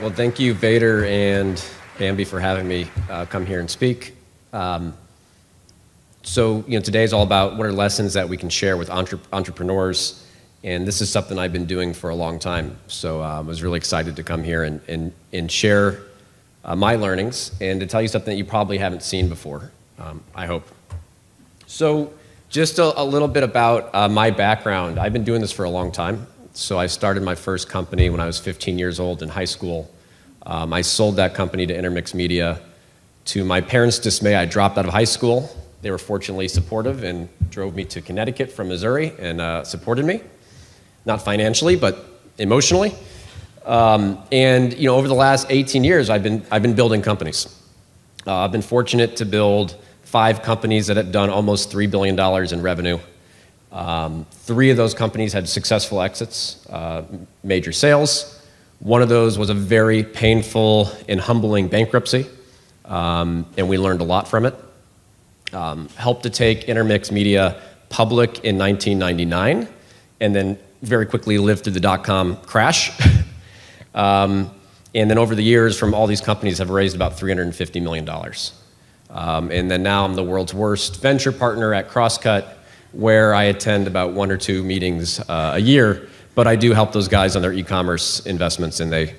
right, well, thank you, Vader and Bambi, for having me come here and speak. So, today is all about what are lessons that we can share with entrepreneurs, and this is something I've been doing for a long time. So I was really excited to come here and share my learnings and to tell you something that you probably haven't seen before, I hope. So just a little bit about my background. I've been doing this for a long time. So I started my first company when I was 15 years old in high school. I sold that company to Intermix Media. To my parents' dismay, I dropped out of high school. They were fortunately supportive and drove me to Connecticut from Missouri and supported me. Not financially, but emotionally. And over the last 18 years, I've been building companies. I've been fortunate to build 5 companies that have done almost $3 billion in revenue. 3 of those companies had successful exits, major sales. One of those was a very painful and humbling bankruptcy, and we learned a lot from it. Helped to take Intermix Media public in 1999, and then very quickly lived through the dot-com crash. And then over the years, from all these companies, have raised about $350 million. And then now I'm the world's worst venture partner at Crosscut, where I attend about 1 or 2 meetings a year, but I do help those guys on their e-commerce investments, and they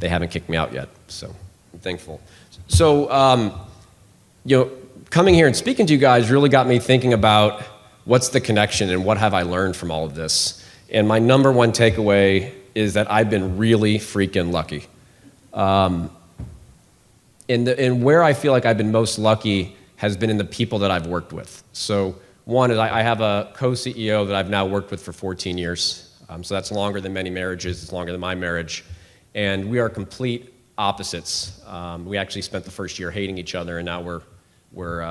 haven't kicked me out yet, so I'm thankful. So, coming here and speaking to you guys really got me thinking about what's the connection and what have I learned from all of this. And my number one takeaway is that I've been really freaking lucky. And where I feel like I've been most lucky has been in the people that I've worked with. So one is I have a co-CEO that I've now worked with for 14 years. So that's longer than many marriages. It's longer than my marriage. And we are complete opposites. We actually spent the first year hating each other, and now we're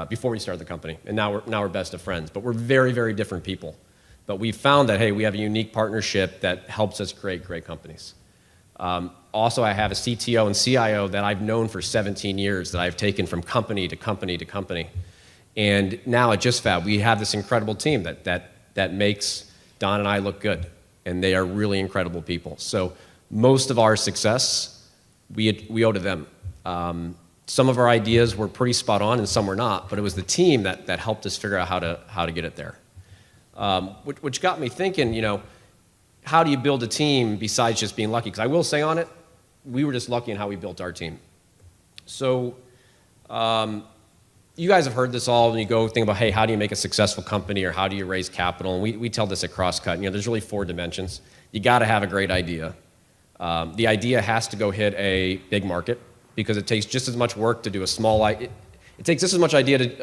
before we started the company, and now we're best of friends. But we're very, very different people. But we found that, hey, we have a unique partnership that helps us create great companies. Also, I have a CTO and CIO that I've known for 17 years that I've taken from company to company to company. And now at JustFab, we have this incredible team that makes Don and I look good. And they are really incredible people. So most of our success, we owe to them. Some of our ideas were pretty spot on and some were not, but it was the team that helped us figure out how to get it there. Which got me thinking, how do you build a team besides just being lucky? Because I will say on it, we were just lucky in how we built our team. So you guys have heard this all when you go think about, hey, how do you make a successful company or how do you raise capital? And we tell this at Crosscut. There's really 4 dimensions. You got to have a great idea. The idea has to go hit a big market because it takes just as much work to do a small idea. It takes just as much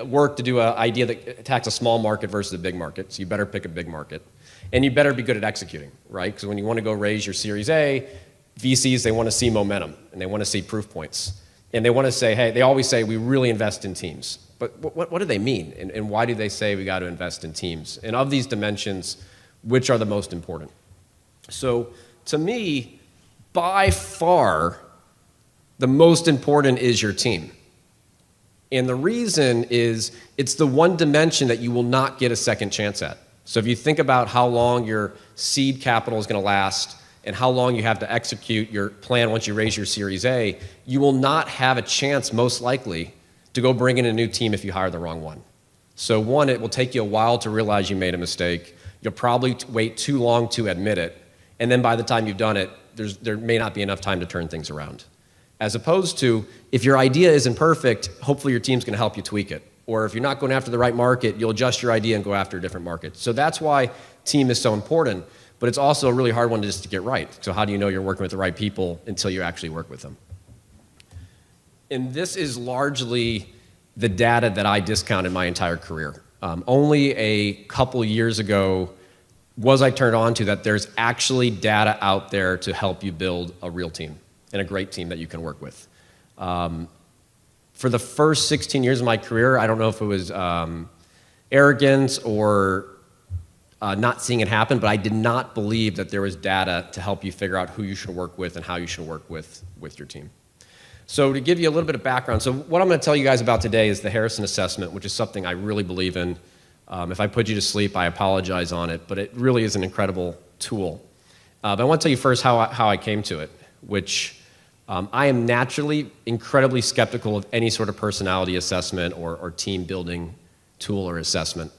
work to do an idea that attacks a small market versus a big market. So you better pick a big market. And you better be good at executing, right? Because when you want to go raise your Series A, VCs, they want to see momentum and they want to see proof points. And they want to say, hey, they always say, we really invest in teams. But what do they mean? And why do they say we got to invest in teams? And of these dimensions, which are the most important? So to me, by far, the most important is your team. And the reason is it's the one dimension that you will not get a second chance at. So if you think about how long your seed capital is going to last and how long you have to execute your plan once you raise your Series A, you will not have a chance, most likely, to go bring in a new team if you hire the wrong one. So one, it will take you a while to realize you made a mistake. You'll probably wait too long to admit it. And then by the time you've done it, there may not be enough time to turn things around. As opposed to, if your idea isn't perfect, hopefully your team's going to help you tweak it. Or if you're not going after the right market, you'll adjust your idea and go after a different market. So that's why team is so important, but it's also a really hard one just to get right. So how do you know you're working with the right people until you actually work with them? And this is largely the data that I discounted my entire career. Only a couple years ago was I turned on to that there's actually data out there to help you build a real team and a great team that you can work with. For the first 16 years of my career, I don't know if it was arrogance or not seeing it happen, but I did not believe that there was data to help you figure out who you should work with and how you should work with your team. So to give you a little bit of background, so what I'm going to tell you guys about today is the Harrison Assessment, which is something I really believe in. If I put you to sleep, I apologize on it, but it really is an incredible tool. But I want to tell you first how I came to it, which I am naturally incredibly skeptical of any sort of personality assessment or team building tool or assessment.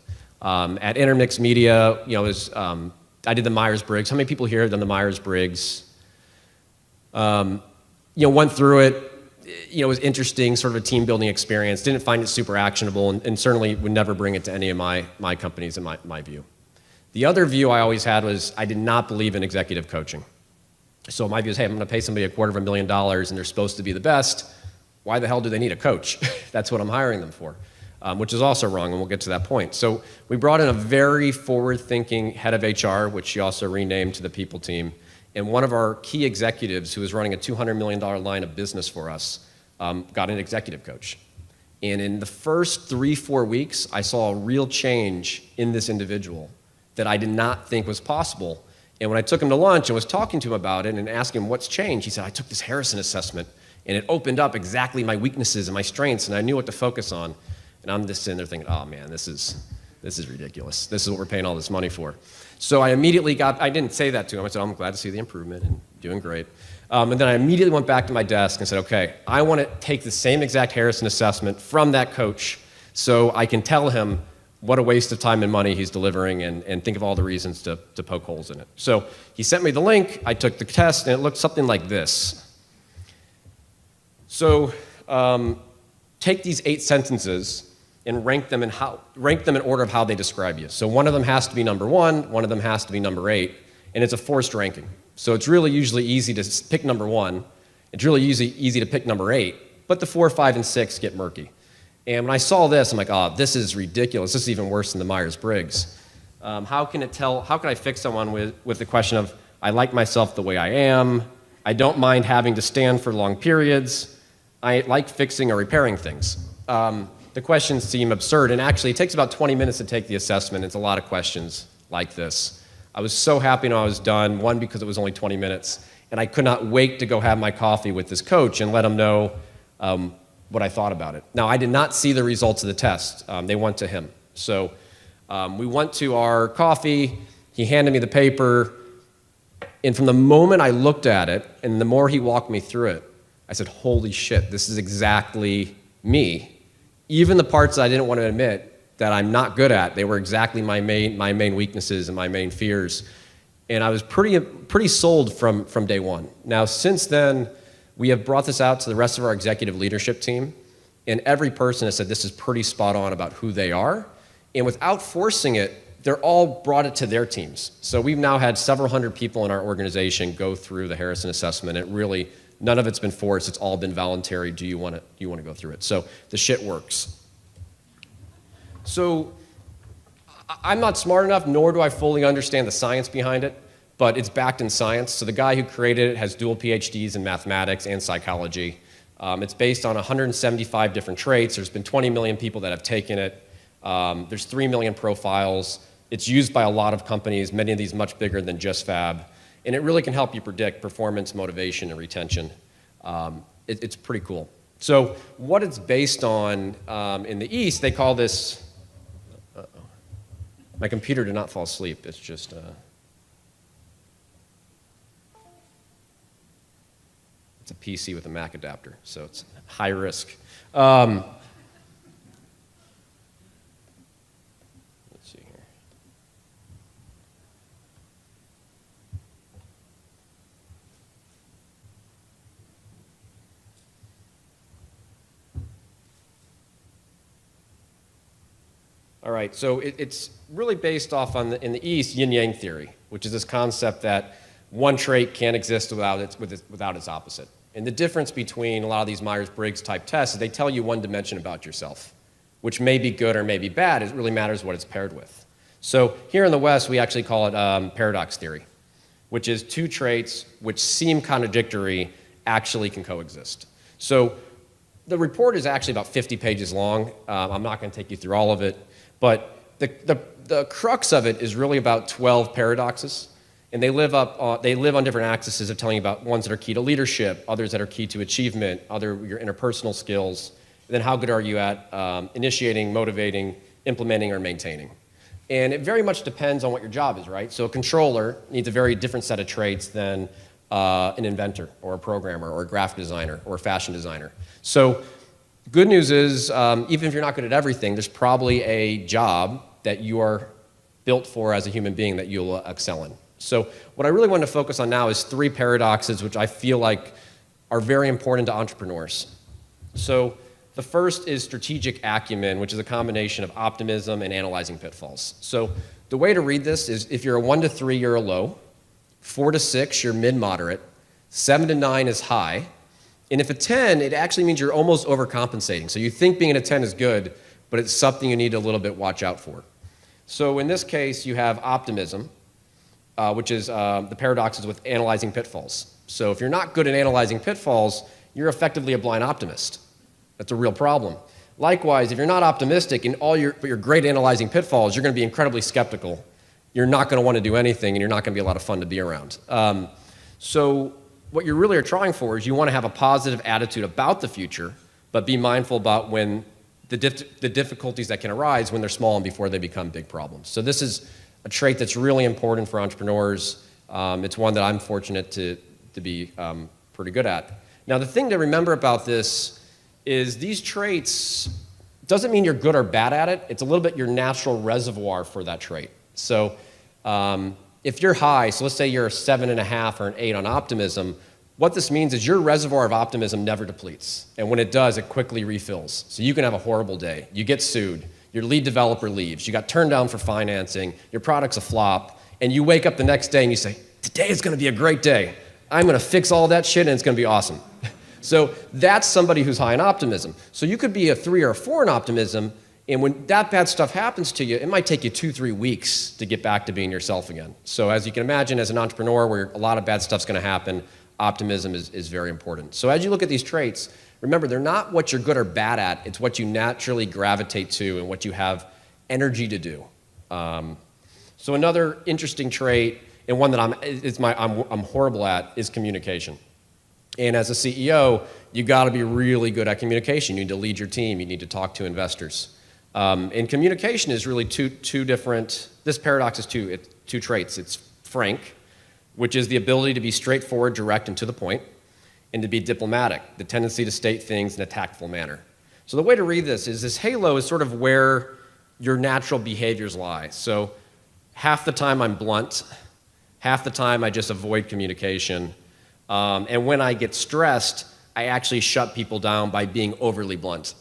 At Intermix Media, I did the Myers-Briggs. How many people here have done the Myers-Briggs? Went through it. It was interesting, sort of a team building experience. Didn't find it super actionable, and certainly would never bring it to any of my companies in my view. The other view I always had was I did not believe in executive coaching. So my view is, hey, I'm going to pay somebody $250,000 and they're supposed to be the best. Why the hell do they need a coach? That's what I'm hiring them for, which is also wrong, and we'll get to that point. So we brought in a very forward-thinking head of HR, which she also renamed to the people team, and one of our key executives who was running a $200 million line of business for us got an executive coach. And in the first 3-4 weeks, I saw a real change in this individual that I did not think was possible. And when I took him to lunch and was talking to him about it and asking him what's changed, he said, I took this Harrison assessment and it opened up exactly my weaknesses and my strengths and I knew what to focus on. And I'm just sitting there thinking, oh man, this is ridiculous. This is what we're paying all this money for. So I immediately I didn't say that to him. I said, I'm glad to see the improvement and doing great. And then I immediately went back to my desk and said, okay, I want to take the same exact Harrison assessment from that coach so I can tell him what a waste of time and money he's delivering and think of all the reasons to poke holes in it. So he sent me the link, I took the test, and it looked something like this. So take these 8 sentences and rank them in order of how they describe you. So one of them has to be number 1, one of them has to be number 8, and it's a forced ranking. So it's really usually easy to pick number 1, it's really easy to pick number 8, but the 4, 5, and 6 get murky. And when I saw this, I'm like, oh, this is ridiculous. This is even worse than the Myers-Briggs. How can I fix someone with the question of, I like myself the way I am, I don't mind having to stand for long periods, I like fixing or repairing things. The questions seem absurd, and actually it takes about 20 minutes to take the assessment. It's a lot of questions like this. I was so happy when I was done, one, because it was only 20 minutes, and I could not wait to go have my coffee with this coach and let him know what I thought about it. Now, I did not see the results of the test. They went to him. So we went to our coffee, he handed me the paper, and from the moment I looked at it, and the more he walked me through it, I said, holy shit, this is exactly me. Even the parts that I didn't want to admit that I'm not good at, they were exactly my main weaknesses and my main fears. And I was pretty sold from day one. Now, since then, we have brought this out to the rest of our executive leadership team, and every person has said this is pretty spot on about who they are. And without forcing it, they're all brought it to their teams. So we've now had several hundred people in our organization go through the Harrison assessment. It really, none of it's been forced. It's all been voluntary. Do you want to go through it? So the shit works. So I'm not smart enough, nor do I fully understand the science behind it, but it's backed in science. So the guy who created it has dual PhDs in mathematics and psychology. It's based on 175 different traits. There's been 20 million people that have taken it. There's 3 million profiles. It's used by a lot of companies, many of these much bigger than JustFab. And it really can help you predict performance, motivation, and retention. It's pretty cool. So what it's based on in the East, they call this, my computer did not fall asleep. It's just, it's a PC with a Mac adapter, so it's high risk. Let's see here. All right, so it's really based off on in the East, yin-yang theory, which is this concept that one trait can't exist without its opposite. And the difference between a lot of these Myers-Briggs type tests is they tell you one dimension about yourself, which may be good or may be bad. It really matters what it's paired with. So here in the West, we actually call it paradox theory, which is 2 traits which seem contradictory actually can coexist. So the report is actually about 50 pages long. I'm not going to take you through all of it, but the crux of it is really about 12 paradoxes. And they live on different axes of telling you about ones that are key to leadership, others that are key to achievement, your interpersonal skills, and then how good are you at initiating, motivating, implementing, or maintaining. And it very much depends on what your job is, right? So a controller needs a very different set of traits than an inventor or a programmer or a graphic designer or a fashion designer. So good news is, even if you're not good at everything, there's probably a job that you are built for as a human being that you'll excel in. So what I really want to focus on now is 3 paradoxes which I feel like are very important to entrepreneurs. So the first is strategic acumen, which is a combination of optimism and analyzing pitfalls. So the way to read this is if you're a 1 to 3, you're a low, 4 to 6, you're mid-moderate, 7 to 9 is high, and if a 10, it actually means you're almost overcompensating. So you think being a 10 is good, but it's something you need to a little bit watch out for. So in this case, you have optimism, which is the paradoxes with analyzing pitfalls. So if you're not good at analyzing pitfalls, you're effectively a blind optimist. That's a real problem. Likewise, if you're not optimistic and but you're great at analyzing pitfalls, you're going to be incredibly skeptical. You're not going to want to do anything, and you're not going to be a lot of fun to be around. So what you really are trying for is you want to have a positive attitude about the future, but be mindful about when the difficulties that can arise when they're small and before they become big problems. So this is a trait that's really important for entrepreneurs. It's one that I'm fortunate to be pretty good at. Now, the thing to remember about this is these traits doesn't mean you're good or bad at it. It's a little bit your natural reservoir for that trait. So if you're high, so let's say you're a 7.5 or an 8 on optimism, what this means is your reservoir of optimism never depletes. And when it does, it quickly refills. So you can have a horrible day. You get sued. Your lead developer leaves. You got turned down for financing. Your product's a flop. And you wake up the next day and you say, today is going to be a great day. I'm going to fix all that shit and it's going to be awesome. So that's somebody who's high in optimism. So you could be a 3 or a 4 in optimism, and when that bad stuff happens to you, it might take you 2-3 weeks to get back to being yourself again. So as you can imagine, as an entrepreneur where a lot of bad stuff's going to happen, optimism is very important. So as you look at these traits, remember, they're not what you're good or bad at. It's what you naturally gravitate to and what you have energy to do. So another interesting trait, and one that I'm horrible at, is communication. And as a CEO, you got to be really good at communication. You need to lead your team. You need to talk to investors. And communication is really two different. This paradox is two traits. It's frank, which is the ability to be straightforward, direct, and to the point, and to be diplomatic, the tendency to state things in a tactful manner. So the way to read this halo is sort of where your natural behaviors lie. So half the time I'm blunt, half the time I just avoid communication. And when I get stressed, I actually shut people down by being overly blunt.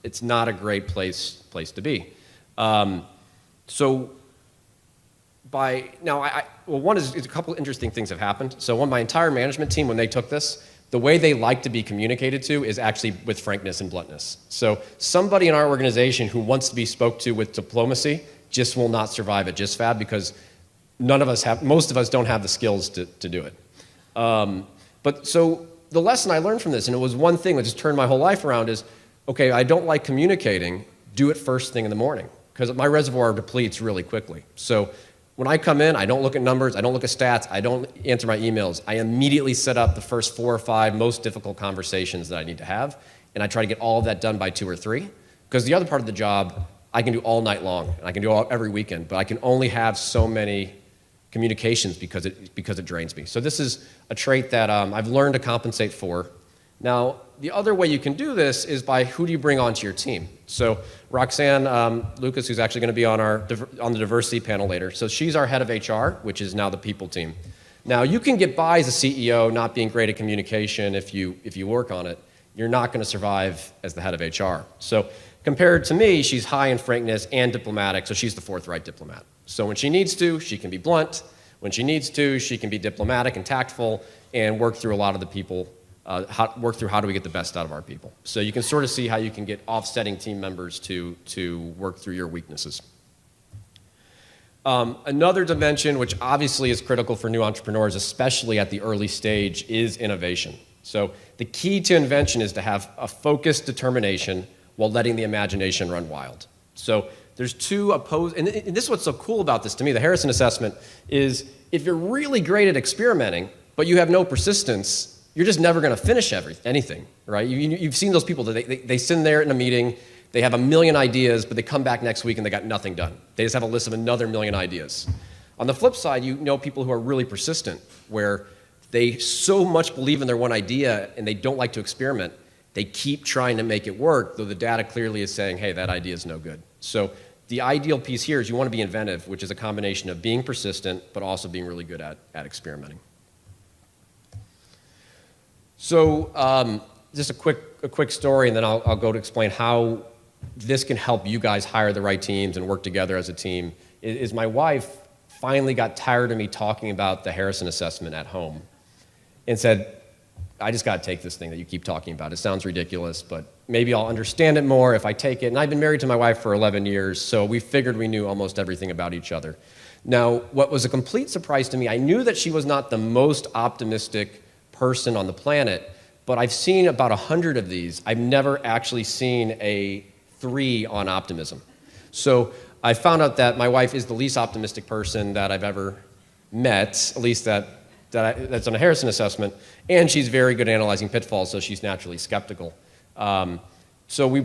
It's not a great place to be. One is a couple interesting things have happened. So my entire management team, when they took this, the way they like to be communicated to is actually with frankness and bluntness. So somebody in our organization who wants to be spoke to with diplomacy just will not survive at JustFab because most of us don't have the skills to do it. But so the lesson I learned from this, and it was one thing that just turned my whole life around, is, okay, I don't like communicating, do it first thing in the morning, because my reservoir depletes really quickly. So when I come in, I don't look at numbers, I don't look at stats, I don't answer my emails. I immediately set up the first 4 or 5 most difficult conversations that I need to have, and I try to get all of that done by 2 or 3, because the other part of the job I can do all night long, and I can do every weekend, but I can only have so many communications because it drains me. So this is a trait that I've learned to compensate for. Now, the other way you can do this is by who do you bring onto your team. So Roxanne Lucas, who's actually going to be on the diversity panel later, so she's our head of HR, which is now the people team. Now, you can get by as a CEO not being great at communication if you work on it. You're not going to survive as the head of HR. So compared to me, she's high in frankness and diplomatic, so she's the forthright diplomat. So when she needs to, she can be blunt. When she needs to, she can be diplomatic and tactful and work through a lot of the people, work through how do we get the best out of our people. So you can sort of see how you can get offsetting team members to work through your weaknesses. Another dimension, which obviously is critical for new entrepreneurs, especially at the early stage, is innovation. So the key to invention is to have a focused determination while letting the imagination run wild. So there's two opposed, and this is what's so cool about this to me, the Harrison assessment, is if you're really great at experimenting, but you have no persistence, you're just never going to finish anything, right? You've seen those people that they sit in there in a meeting, they have 1 million ideas, but they come back next week and they got nothing done. They just have a list of another 1 million ideas. On the flip side, you know people who are really persistent, where they so much believe in their one idea and they don't like to experiment, they keep trying to make it work, though the data clearly is saying, hey, that idea is no good. So the ideal piece here is you want to be inventive, which is a combination of being persistent, but also being really good at experimenting. So just a quick story, and then I'll go to explain how this can help you guys hire the right teams and work together as a team. Is my wife finally got tired of me talking about the Harrison assessment at home and said, I just got to take this thing that you keep talking about. It sounds ridiculous, but maybe I'll understand it more if I take it. And I've been married to my wife for 11 years, so we figured we knew almost everything about each other. Now, what was a complete surprise to me, I knew that she was not the most optimistic person on the planet, but I've seen about 100 of these. I've never actually seen a 3 on optimism. So I found out that my wife is the least optimistic person that I've ever met, at least that's on a Harrison assessment, and she's very good at analyzing pitfalls, so she's naturally skeptical. So we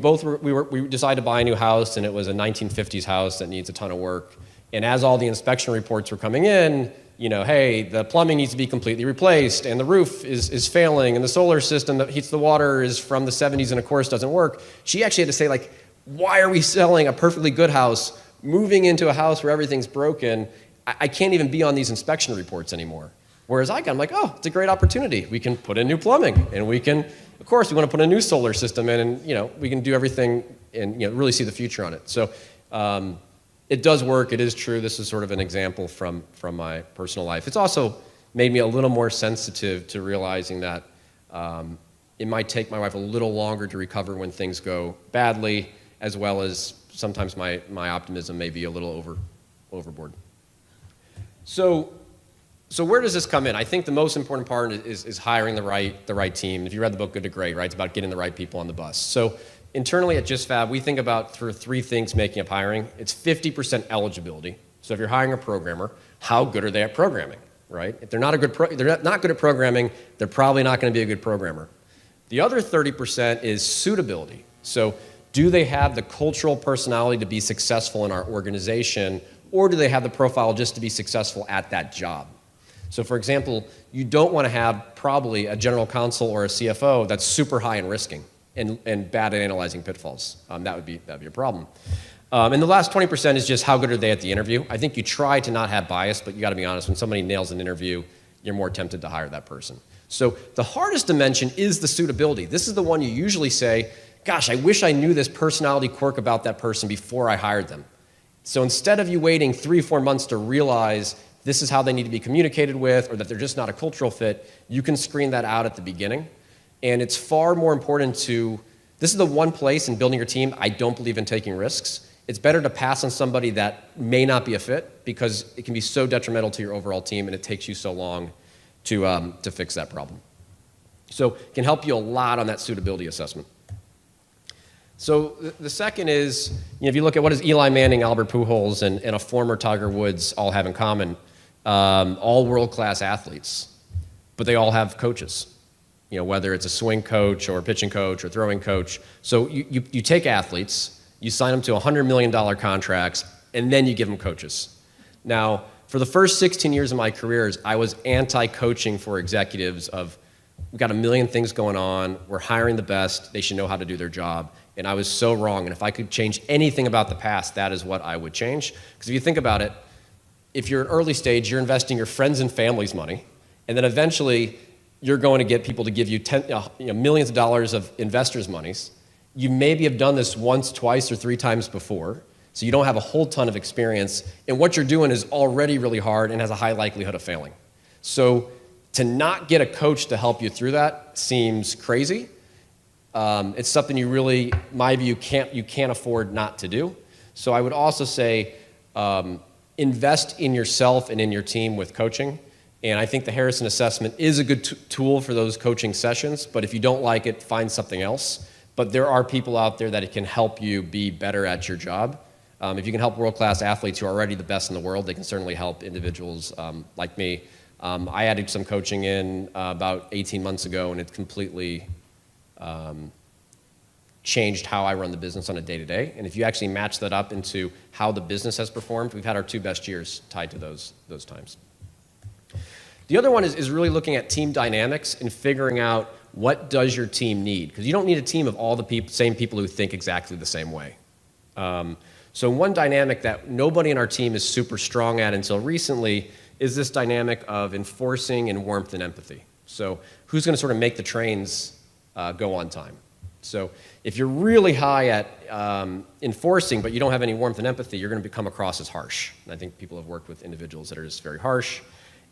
decided to buy a new house, and it was a 1950s house that needs a ton of work. And as all the inspection reports were coming in, you know, hey, the plumbing needs to be completely replaced, and the roof is failing, and the solar system that heats the water is from the 70s and of course doesn't work. She actually had to say, like, why are we selling a perfectly good house, moving into a house where everything's broken? I can't even be on these inspection reports anymore. Whereas I'm like, oh, it's a great opportunity. We can put in new plumbing, and we can, of course, we want to put a new solar system in, and, you know, we can do everything and, you know, really see the future on it. So it does work. It is true. This is sort of an example from my personal life. It's also made me a little more sensitive to realizing that it might take my wife a little longer to recover when things go badly, as well as sometimes my optimism may be a little overboard. So where does this come in? I think the most important part is hiring the right team. If you read the book Good to Great, right, it's about getting the right people on the bus. So internally at JustFab, we think about through 3 things making up hiring. It's 50% eligibility. So if you're hiring a programmer, how good are they at programming, right? If they're not good at programming, they're probably not going to be a good programmer. The other 30% is suitability. So do they have the cultural personality to be successful in our organization, or do they have the profile just to be successful at that job? So for example, you don't want to have probably a general counsel or a CFO that's super high in risking and bad at analyzing pitfalls. That would be a problem. And the last 20% is just how good are they at the interview. I think you try to not have bias, but you got to be honest. When somebody nails an interview, you're more tempted to hire that person. So the hardest dimension is the suitability. This is the one you usually say, gosh, I wish I knew this personality quirk about that person before I hired them. So instead of you waiting 3 or 4 months to realize this is how they need to be communicated with, or that they're just not a cultural fit, you can screen that out at the beginning. And it's far more important this is the one place in building your team I don't believe in taking risks. It's better to pass on somebody that may not be a fit, because it can be so detrimental to your overall team and it takes you so long to fix that problem. So it can help you a lot on that suitability assessment. So the second is, you know, if you look at what does Eli Manning, Albert Pujols, and a former Tiger Woods all have in common, all world-class athletes, but they all have coaches. You know, whether it's a swing coach or a pitching coach or throwing coach. So you take athletes, you sign them to $100 million contracts, and then you give them coaches. Now, for the first 16 years of my careers, I was anti-coaching for executives of, we've got a million things going on, we're hiring the best, they should know how to do their job. And I was so wrong. And if I could change anything about the past, that is what I would change. Because if you think about it, if you're an early stage, you're investing your friends and family's money, and then eventually you're going to get people to give you millions of dollars of investors' monies. You maybe have done this once, twice, or 3 times before, so you don't have a whole ton of experience, and what you're doing is already really hard and has a high likelihood of failing. So to not get a coach to help you through that seems crazy. It's something you really, my view, you can't afford not to do. So I would also say invest in yourself and in your team with coaching. And I think the Harrison assessment is a good tool for those coaching sessions, but if you don't like it, find something else. But there are people out there that it can help you be better at your job. If you can help world-class athletes who are already the best in the world, they can certainly help individuals like me. I added some coaching in about 18 months ago, and it completely changed how I run the business on a day-to-day. And if you actually match that up into how the business has performed, we've had our 2 best years tied to those times. The other one is really looking at team dynamics and figuring out what does your team need, because you don't need a team of all the same people who think exactly the same way. So one dynamic that nobody in our team is super strong at until recently is this dynamic of enforcing and warmth and empathy. So who's going to sort of make the trains go on time? So if you're really high at enforcing, but you don't have any warmth and empathy, you're going to come across as harsh. And I think people have worked with individuals that are just very harsh.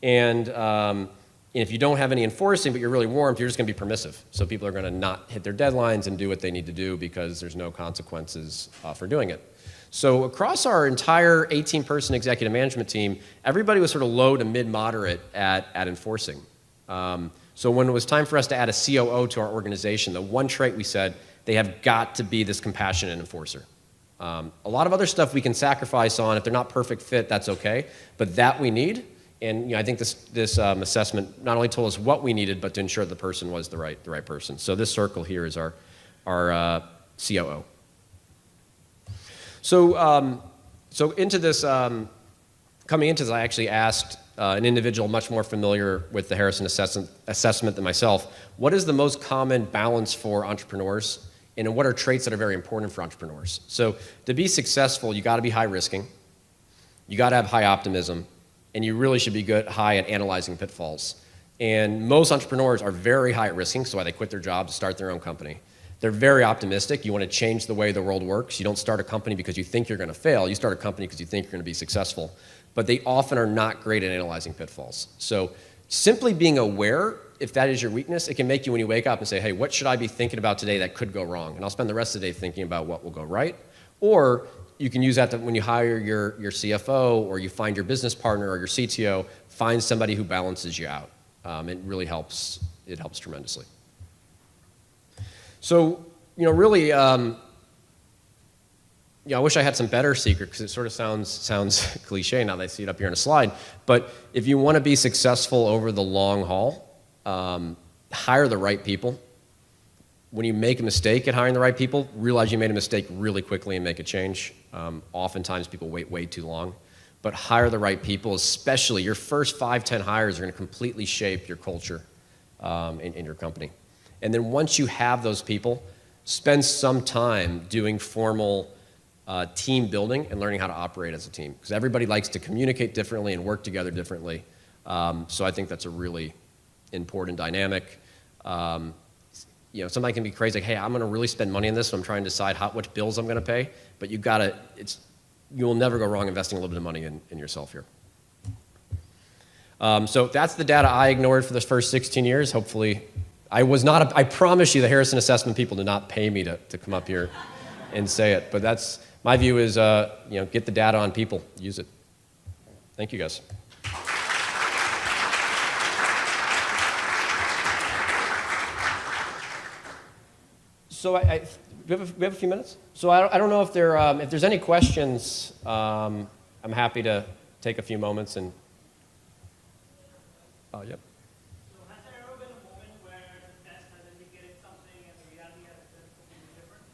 And if you don't have any enforcing, but you're really warm, you're just going to be permissive. So people are going to not hit their deadlines and do what they need to do because there's no consequences for doing it. So across our entire 18-person executive management team, everybody was sort of low to mid-moderate at enforcing. So when it was time for us to add a COO to our organization, the one trait we said, they have got to be this compassionate enforcer. A lot of other stuff we can sacrifice on. If they're not perfect fit, that's okay. But that we need. And I think this assessment not only told us what we needed, but to ensure the person was the right person. So this circle here is our COO. So into this, coming into this, I actually asked an individual much more familiar with the Harrison assessment than myself, what is the most common balance for entrepreneurs, and what are traits that are very important for entrepreneurs? So to be successful, you got to be high risking, you got to have high optimism, and you really should be high at analyzing pitfalls. And most entrepreneurs are very high at risking, so why they quit their job to start their own company. They're very optimistic. You want to change the way the world works. You don't start a company because you think you're going to fail. You start a company because you think you're going to be successful. But they often are not great at analyzing pitfalls. So simply being aware, if that is your weakness, it can make you, when you wake up and say, hey, what should I be thinking about today that could go wrong? And I'll spend the rest of the day thinking about what will go right. Or you can use that when you hire your CFO, or you find your business partner or your CTO, find somebody who balances you out. It really helps. It helps tremendously. So, really, I wish I had some better secret, because it sort of sounds cliche now that I see it up here on a slide. But if you want to be successful over the long haul, hire the right people. When you make a mistake at hiring the right people, realize you made a mistake really quickly and make a change. Oftentimes people wait way too long. But hire the right people, especially your first 5-10 hires are going to completely shape your culture in your company. And then once you have those people, spend some time doing formal team building and learning how to operate as a team. Because everybody likes to communicate differently and work together differently. So I think that's a really important dynamic. Somebody can be crazy, like, hey, I'm going to really spend money on this, so I'm trying to decide which bills I'm going to pay. But you will never go wrong investing a little bit of money in yourself here. So that's the data I ignored for the first 16 years. Hopefully, I promise you the Harrison assessment people did not pay me to come up here and say it. But that's, my view is, get the data on people, use it. Thank you, guys. So we have a few minutes. So I don't know if there's any questions. I'm happy to take a few moments and. Yep. So has there ever been a moment where the test has indicated something and the reality has been completely different?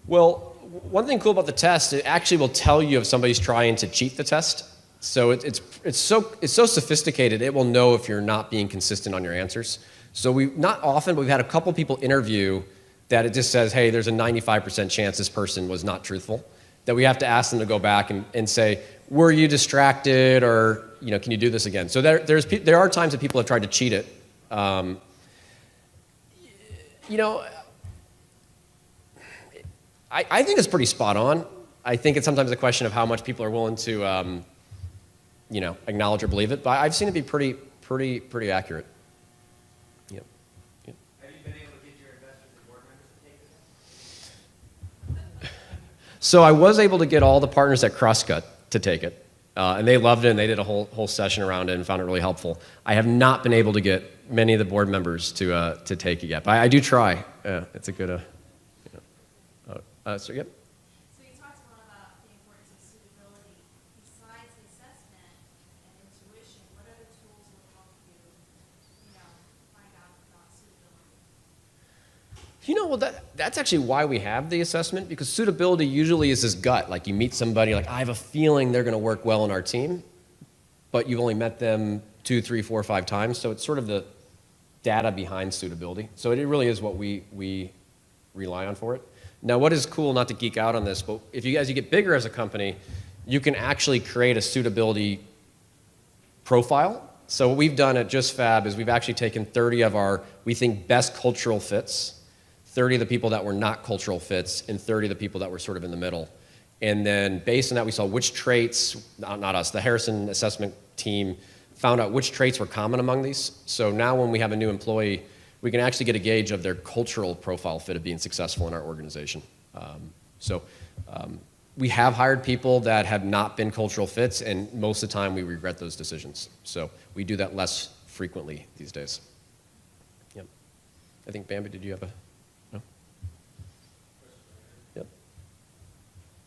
Well, one thing cool about the test, it actually will tell you if somebody's trying to cheat the test. So it's so sophisticated, it will know if you're not being consistent on your answers. So not often, but we've had a couple people interview that it just says, hey, there's a 95% chance this person was not truthful, that we have to ask them to go back and say, were you distracted, or can you do this again? So there are times that people have tried to cheat it. I think it's pretty spot on. I think it's sometimes a question of how much people are willing to acknowledge or believe it, but I've seen it be pretty accurate. So I was able to get all the partners at Crosscut to take it, and they loved it, and they did a whole session around it and found it really helpful. I have not been able to get many of the board members to take it yet, but I do try. It's a good. So yep. So you talked a lot about the importance of suitability. Besides the assessment and intuition, what other tools will help you, find out about suitability? Well, that's actually why we have the assessment, because suitability usually is this gut. Like, you meet somebody, like, I have a feeling they're going to work well in our team, but you've only met them 2, 3, 4, 5 times. So it's sort of the data behind suitability. So it really is what we rely on for it. Now, what is cool, not to geek out on this, but if you get bigger as a company, you can actually create a suitability profile. So what we've done at JustFab is we've actually taken 30 of our, we think, best cultural fits, 30 of the people that were not cultural fits, and 30 of the people that were sort of in the middle. And then based on that, we saw which traits, not us, the Harrison assessment team found out which traits were common among these. So now when we have a new employee, we can actually get a gauge of their cultural profile fit of being successful in our organization. We have hired people that have not been cultural fits, and most of the time we regret those decisions. So we do that less frequently these days. Yep. I think, Bambi, did you have a, no? Yep.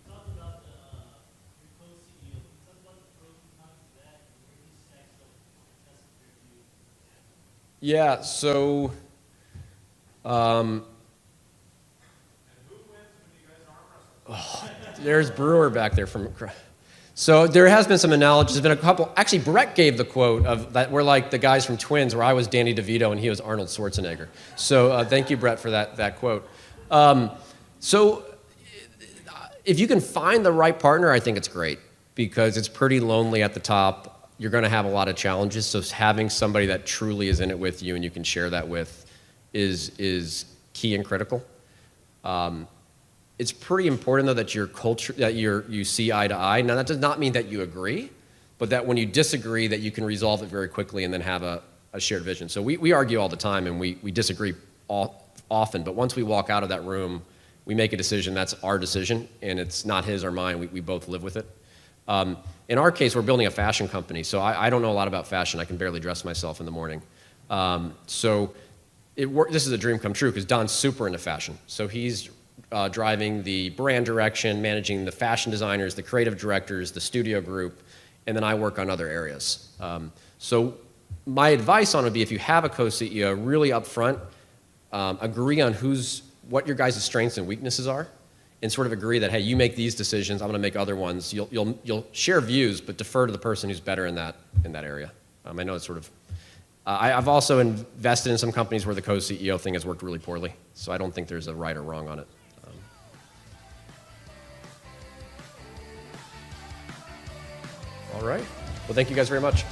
Talk about your co-CEO. Talk about the pros and cons of that, and where he stacks up on the test compared to you. Yeah, so, there's Brewer back there from. So there has been some analogies. There's been a couple. Actually, Brett gave the quote of that we're like the guys from Twins, where I was Danny DeVito and he was Arnold Schwarzenegger. So thank you, Brett, for that quote. So if you can find the right partner, I think it's great because it's pretty lonely at the top. You're going to have a lot of challenges. So having somebody that truly is in it with you and you can share that with is key and critical. It's pretty important, though, that your culture, that you see eye to eye. Now, that does not mean that you agree, but that when you disagree, that you can resolve it very quickly and then have a shared vision. So we argue all the time, and we disagree often, but once we walk out of that room, we make a decision. That's our decision, and it's not his or mine. We both live with it. In our case, we're building a fashion company, so I don't know a lot about fashion. I can barely dress myself in the morning. This is a dream come true because Don's super into fashion. So he's driving the brand direction, managing the fashion designers, the creative directors, the studio group, and then I work on other areas. So my advice on it would be if you have a co-CEO, really upfront, agree on what your guys' strengths and weaknesses are, and sort of agree that, hey, you make these decisions, I'm going to make other ones. You'll share views, but defer to the person who's better in that area. I know it's sort of. I've also invested in some companies where the co-CEO thing has worked really poorly, so I don't think there's a right or wrong on it. All right. Well, thank you guys very much.